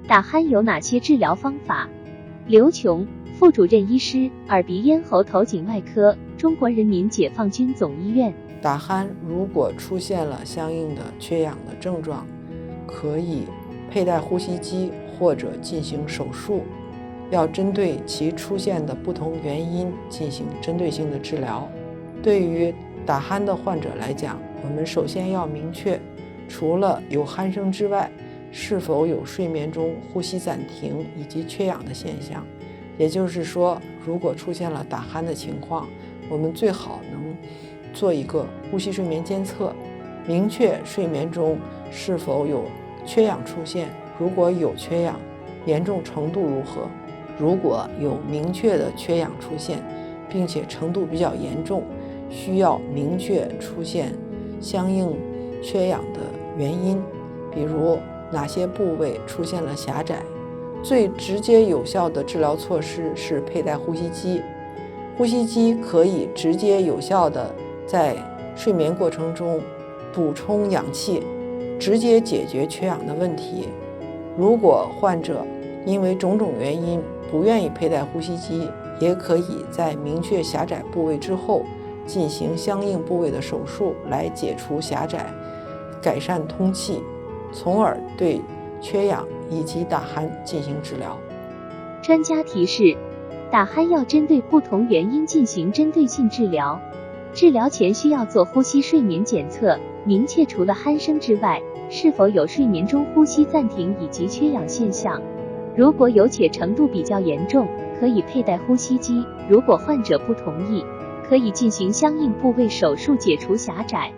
打鼾有哪些治疗方法？刘琼，副主任医师，耳鼻咽喉头颈外科，中国人民解放军总医院。打鼾如果出现了相应的缺氧的症状，可以佩戴呼吸机或者进行手术，要针对其出现的不同原因进行针对性的治疗。对于打鼾的患者来讲，我们首先要明确，除了有鼾声之外，是否有睡眠中呼吸暂停以及缺氧的现象。也就是说，如果出现了打鼾的情况，我们最好能做一个呼吸睡眠监测，明确睡眠中是否有缺氧出现，如果有缺氧，严重程度如何。如果有明确的缺氧出现，并且程度比较严重，需要明确出现相应缺氧的原因，比如哪些部位出现了狭窄。最直接有效的治疗措施是佩戴呼吸机。呼吸机可以直接有效的在睡眠过程中补充氧气，直接解决缺氧的问题。如果患者因为种种原因不愿意佩戴呼吸机，也可以在明确狭窄部位之后进行相应部位的手术来解除狭窄，改善通气，从而对缺氧以及打鼾进行治疗。专家提示，打鼾要针对不同原因进行针对性治疗。治疗前需要做呼吸睡眠检测，明确除了鼾声之外，是否有睡眠中呼吸暂停以及缺氧现象。如果有且程度比较严重，可以佩戴呼吸机，如果患者不同意，可以进行相应部位手术解除狭窄。